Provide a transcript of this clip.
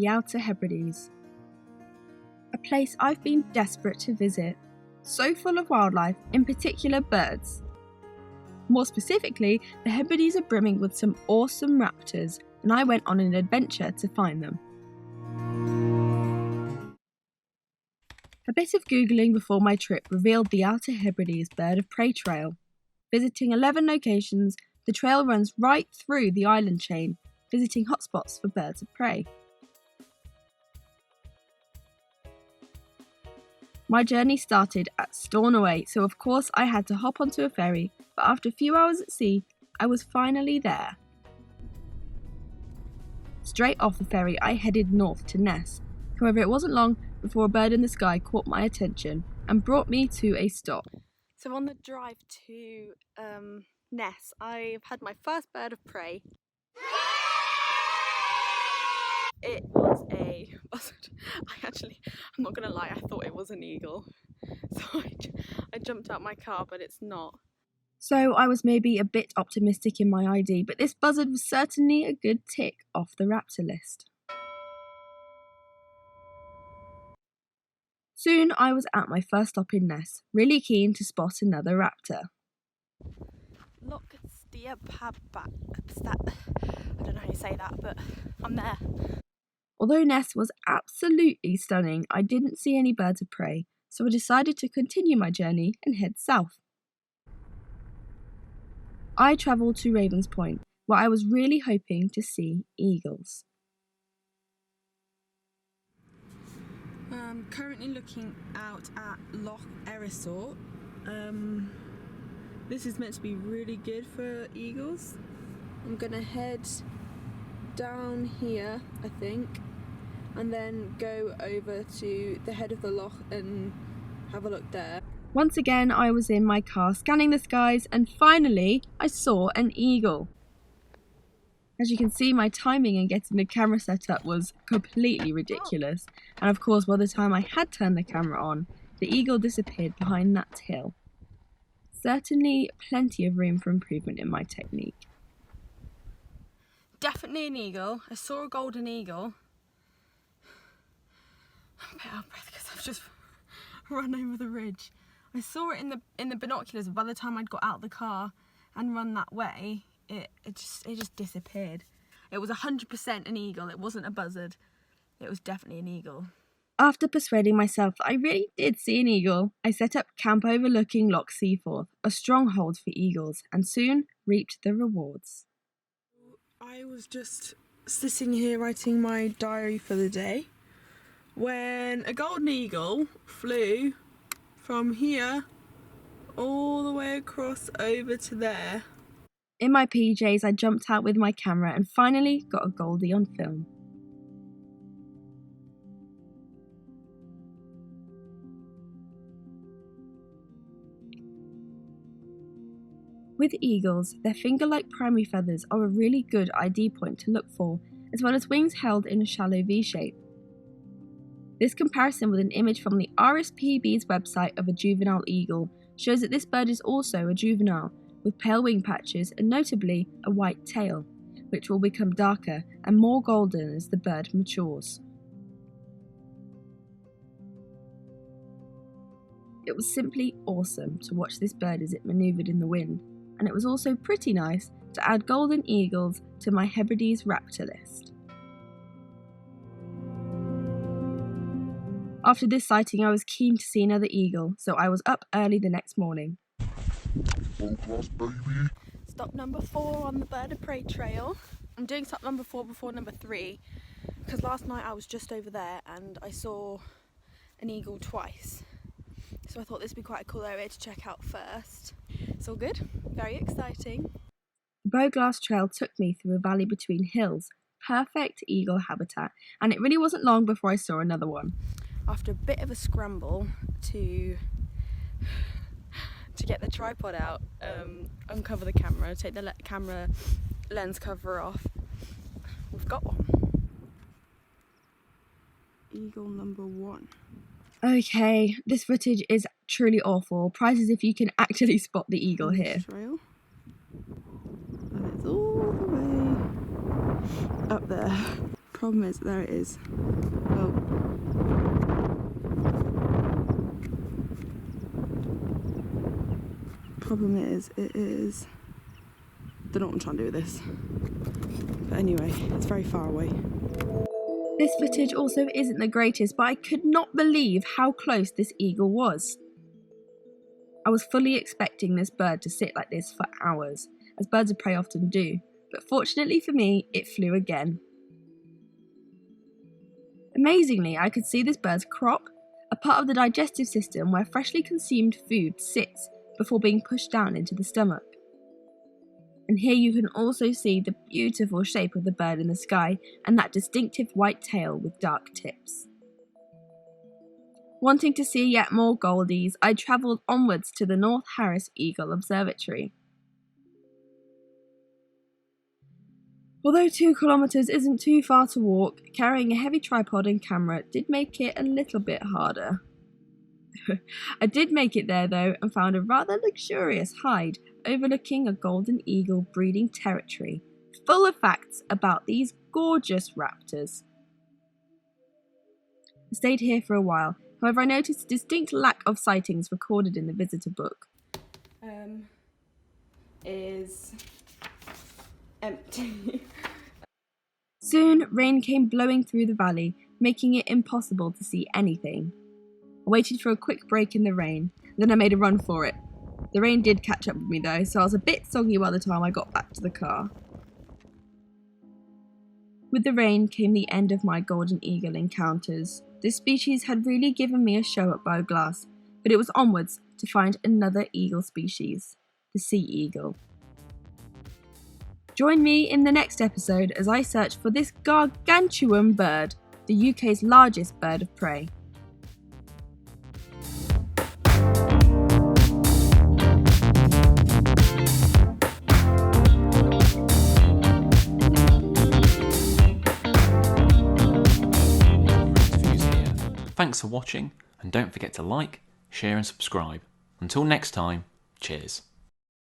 the Outer Hebrides, a place I've been desperate to visit, so full of wildlife, in particular birds. More specifically, the Hebrides are brimming with some awesome raptors, and I went on an adventure to find them. A bit of Googling before my trip revealed the Outer Hebrides Bird of Prey Trail. Visiting 11 locations, the trail runs right through the island chain, visiting hotspots for birds of prey. My journey started at Stornoway, so of course I had to hop onto a ferry, but after a few hours at sea, I was finally there. Straight off the ferry, I headed north to Ness. However, it wasn't long before a bird in the sky caught my attention and brought me to a stop. So on the drive to Ness, I've had my first bird of prey. It was a buzzard. I'm not gonna lie, I thought it was an eagle. So I jumped out my car, but it's not. So I was maybe a bit optimistic in my ID, but this buzzard was certainly a good tick off the raptor list. Soon I was at my first stop in Ness, really keen to spot another raptor. Look, I don't know how you say that, but I'm there. Although Ness was absolutely stunning, I didn't see any birds of prey, so I decided to continue my journey and head south. I travelled to Ravens Point, where I was really hoping to see eagles. I'm currently looking out at Loch Erisort. This is meant to be really good for eagles. I'm gonna head down here, I think, and then go over to the head of the loch and have a look there. Once again, I was in my car scanning the skies, and finally I saw an eagle. As you can see, my timing in getting the camera set up was completely ridiculous, and of course by the time I had turned the camera on, the eagle disappeared behind that hill. Certainly plenty of room for improvement in my technique. Definitely an eagle. I saw a golden eagle. I'm a bit out of breath because I've just run over the ridge. I saw it in the binoculars, but by the time I'd got out of the car and run that way, it just disappeared. It was 100% an eagle. It wasn't a buzzard. It was definitely an eagle. After persuading myself that I really did see an eagle, I set up camp overlooking Loch Seaforth, a stronghold for eagles, and soon reaped the rewards. I was just sitting here writing my diary for the day when a golden eagle flew from here all the way across over to there. In my PJs, I jumped out with my camera and finally got a goldie on film. With eagles, their finger-like primary feathers are a really good ID point to look for, as well as wings held in a shallow V shape. This comparison with an image from the RSPB's website of a juvenile eagle shows that this bird is also a juvenile, with pale wing patches and notably a white tail, which will become darker and more golden as the bird matures. It was simply awesome to watch this bird as it manoeuvred in the wind, and it was also pretty nice to add golden eagles to my Hebrides raptor list. After this sighting, I was keen to see another eagle, so I was up early the next morning. Stop number 4 on the bird of prey trail. I'm doing stop number 4 before number 3 because last night I was just over there and I saw an eagle twice. So I thought this would be quite a cool area to check out first. It's all good, very exciting. The Bowglass Trail took me through a valley between hills, perfect eagle habitat, and it really wasn't long before I saw another one. After a bit of a scramble to get the tripod out, uncover the camera, take the camera lens cover off, we've got one. Eagle number 1. Okay, this footage is truly awful. Prizes if you can actually spot the eagle here. Trail. And it's all the way up there. problem is, there it is. Oh. Problem is, it is... Don't know what I'm trying to do with this. But anyway, it's very far away. This footage also isn't the greatest, but I could not believe how close this eagle was. I was fully expecting this bird to sit like this for hours, as birds of prey often do, but fortunately for me, it flew again. Amazingly, I could see this bird's crop, a part of the digestive system where freshly consumed food sits before being pushed down into the stomach. And here you can also see the beautiful shape of the bird in the sky and that distinctive white tail with dark tips. Wanting to see yet more goldies, I travelled onwards to the North Harris Eagle Observatory. Although 2 kilometres isn't too far to walk, carrying a heavy tripod and camera did make it a little bit harder. I did make it there though and found a rather luxurious hide overlooking a golden eagle breeding territory, full of facts about these gorgeous raptors. I stayed here for a while, however I noticed a distinct lack of sightings recorded in the visitor book. Is empty. Soon, rain came blowing through the valley, making it impossible to see anything. I waited for a quick break in the rain, then I made a run for it. The rain did catch up with me though, so I was a bit soggy by the time I got back to the car. With the rain came the end of my golden eagle encounters. This species had really given me a show at Bowglass, but it was onwards to find another eagle species, the sea eagle. Join me in the next episode as I search for this gargantuan bird, the UK's largest bird of prey. Thanks for watching, and don't forget to like, share and subscribe. Until next time, cheers.